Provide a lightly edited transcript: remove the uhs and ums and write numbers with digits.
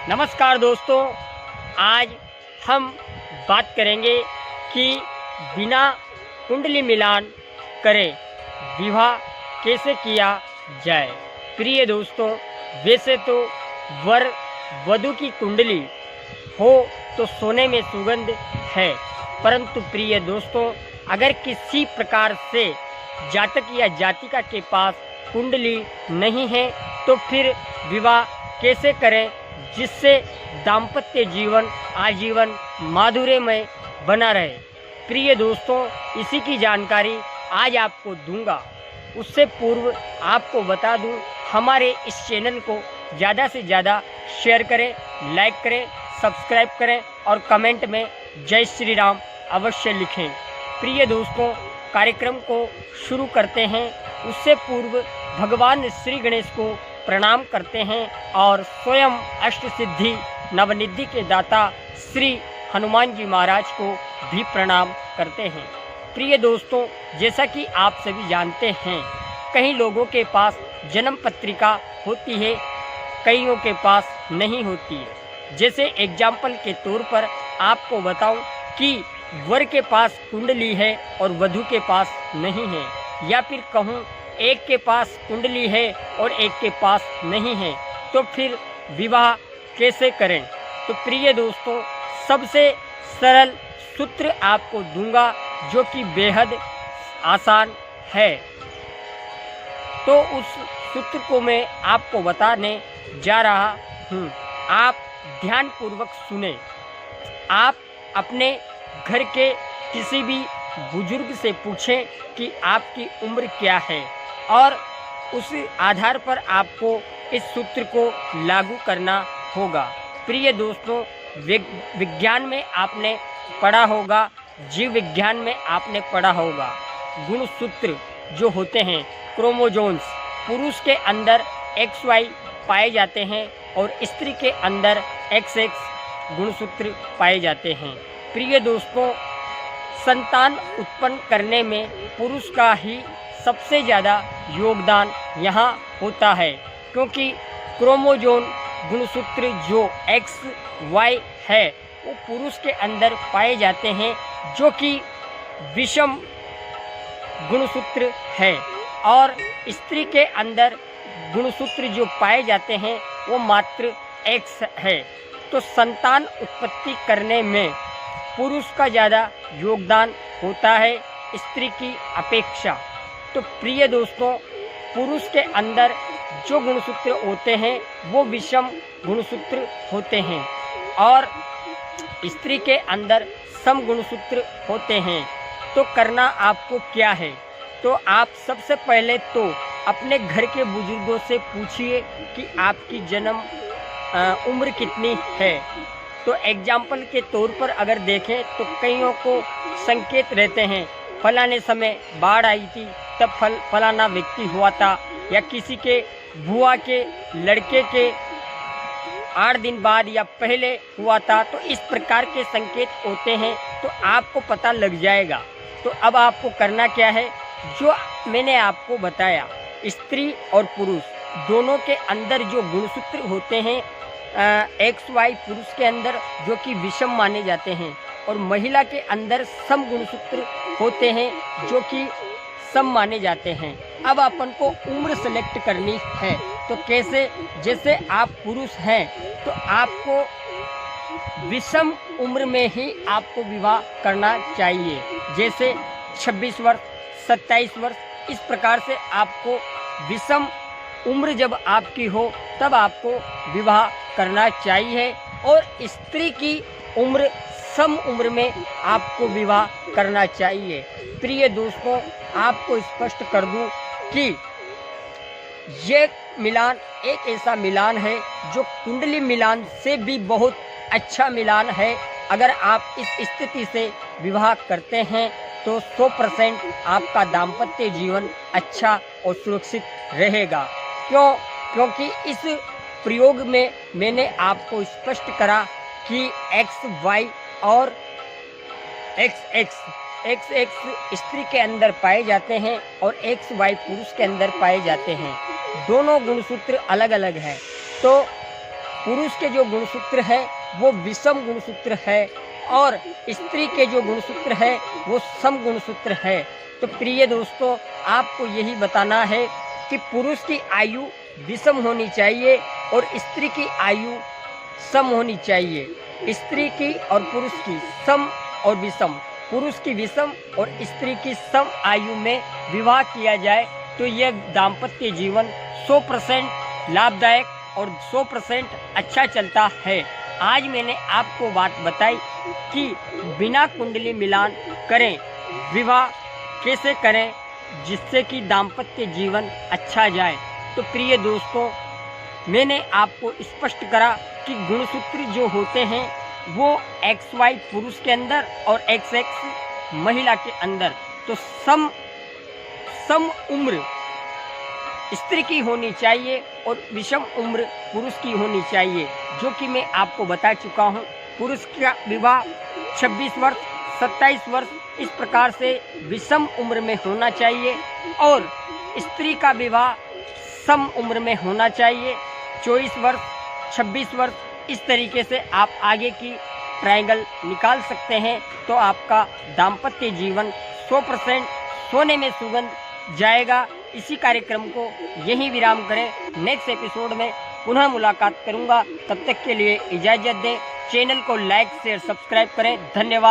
नमस्कार दोस्तों, आज हम बात करेंगे कि बिना कुंडली मिलान करे विवाह कैसे किया जाए। प्रिय दोस्तों, वैसे तो वर वधू की कुंडली हो तो सोने में सुगंध है, परंतु प्रिय दोस्तों, अगर किसी प्रकार से जातक या जातिका के पास कुंडली नहीं है तो फिर विवाह कैसे करें जिससे दाम्पत्य जीवन आजीवन माधुर्यमय बना रहे। प्रिय दोस्तों, इसी की जानकारी आज आपको दूंगा। उससे पूर्व आपको बता दूं, हमारे इस चैनल को ज़्यादा से ज़्यादा शेयर करें, लाइक करें, सब्सक्राइब करें और कमेंट में जय श्री राम अवश्य लिखें। प्रिय दोस्तों, कार्यक्रम को शुरू करते हैं। उससे पूर्व भगवान श्री गणेश को प्रणाम करते हैं और स्वयं अष्ट सिद्धि नवनिधि के दाता श्री हनुमान जी महाराज को भी प्रणाम करते हैं। प्रिय दोस्तों, जैसा कि आप सभी जानते हैं, कई लोगों के पास जन्म पत्रिका होती है, कईयों के पास नहीं होती है। जैसे एग्जाम्पल के तौर पर आपको बताऊं कि वर के पास कुंडली है और वधू के पास नहीं है, या फिर कहूं एक के पास कुंडली है और एक के पास नहीं है, तो फिर विवाह कैसे करें। तो प्रिय दोस्तों, सबसे सरल सूत्र आपको दूंगा जो कि बेहद आसान है। तो उस सूत्र को मैं आपको बताने जा रहा हूँ। आप ध्यानपूर्वक सुने। आप अपने घर के किसी भी बुजुर्ग से पूछें कि आपकी उम्र क्या है, और उस आधार पर आपको इस सूत्र को लागू करना होगा। प्रिय दोस्तों, विज्ञान में आपने पढ़ा होगा, जीव विज्ञान में आपने पढ़ा होगा, गुणसूत्र जो होते हैं, क्रोमोजोम्स, पुरुष के अंदर XY पाए जाते हैं और स्त्री के अंदर XX गुणसूत्र पाए जाते हैं। प्रिय दोस्तों, संतान उत्पन्न करने में पुरुष का ही सबसे ज़्यादा योगदान यहाँ होता है, क्योंकि क्रोमोजोम गुणसूत्र जो XY है वो पुरुष के अंदर पाए जाते हैं, जो कि विषम गुणसूत्र है, और स्त्री के अंदर गुणसूत्र जो पाए जाते हैं वो मात्र X है। तो संतान उत्पत्ति करने में पुरुष का ज़्यादा योगदान होता है स्त्री की अपेक्षा। तो प्रिय दोस्तों, पुरुष के अंदर जो गुणसूत्र होते हैं वो विषम गुणसूत्र होते हैं और स्त्री के अंदर सम गुणसूत्र होते हैं। तो करना आपको क्या है? तो आप सबसे पहले तो अपने घर के बुजुर्गों से पूछिए कि आपकी जन्म उम्र कितनी है। तो एग्जाम्पल के तौर पर अगर देखें तो कईयों को संकेत रहते हैं, फलाने समय बाढ़ आई थी तब फलाना व्यक्ति हुआ था, या किसी के बुआ के लड़के के 8 दिन बाद या पहले हुआ था। तो इस प्रकार के संकेत होते हैं, तो आपको पता लग जाएगा। तो अब आपको करना क्या है, जो मैंने आपको बताया, स्त्री और पुरुष दोनों के अंदर जो गुणसूत्र होते हैं, XY पुरुष के अंदर जो कि विषम माने जाते हैं और महिला के अंदर सम गुणसूत्र होते हैं जो कि सम माने जाते हैं। अब अपन को उम्र सेलेक्ट करनी है। तो कैसे? जैसे आप पुरुष हैं तो आपको विषम उम्र में ही आपको विवाह करना चाहिए। जैसे 26 वर्ष, 27 वर्ष, इस प्रकार से आपको विषम उम्र जब आपकी हो तब आपको विवाह करना चाहिए, और स्त्री की उम्र सम उम्र में आपको विवाह करना चाहिए। प्रिय दोस्तों, आपको स्पष्ट कर दूं कि ये मिलान एक ऐसा मिलान है जो कुंडली मिलान से भी बहुत अच्छा मिलान है। अगर आप इस स्थिति से विवाह करते हैं तो 100% आपका दाम्पत्य जीवन अच्छा और सुरक्षित रहेगा। क्यों? क्योंकि इस प्रयोग में मैंने आपको स्पष्ट करा कि XY और XX स्त्री के अंदर पाए जाते हैं और XY पुरुष के अंदर पाए जाते हैं। दोनों गुणसूत्र अलग अलग हैं। तो पुरुष के जो गुणसूत्र है वो विषम गुणसूत्र है और स्त्री के जो गुणसूत्र है वो सम गुणसूत्र है। तो प्रिय दोस्तों, आपको यही बताना है कि पुरुष की आयु विषम होनी चाहिए और स्त्री की आयु सम होनी चाहिए। स्त्री की और पुरुष की सम और विषम, पुरुष की विषम और स्त्री की सम आयु में विवाह किया जाए तो यह दाम्पत्य जीवन 100% लाभदायक और 100% अच्छा चलता है। आज मैंने आपको बात बताई कि बिना कुंडली मिलान करें विवाह कैसे करें जिससे कि दाम्पत्य जीवन अच्छा जाए। तो प्रिय दोस्तों, मैंने आपको स्पष्ट करा कि गुणसूत्र जो होते हैं वो XY पुरुष के अंदर और XX महिला के अंदर, तो सम उम्र स्त्री की होनी चाहिए और विषम उम्र पुरुष की होनी चाहिए, जो कि मैं आपको बता चुका हूँ। पुरुष का विवाह 26 वर्ष 27 वर्ष इस प्रकार से विषम उम्र में होना चाहिए और स्त्री का विवाह सम उम्र में होना चाहिए, 24 वर्ष 26 वर्ष। इस तरीके से आप आगे की ट्रायंगल निकाल सकते हैं तो आपका दाम्पत्य जीवन 100% सोने में सुगंध जाएगा। इसी कार्यक्रम को यहीं विराम करें। नेक्स्ट एपिसोड में पुनः मुलाकात करूंगा। तब तक के लिए इजाज़त दें। चैनल को लाइक शेयर सब्सक्राइब करें। धन्यवाद।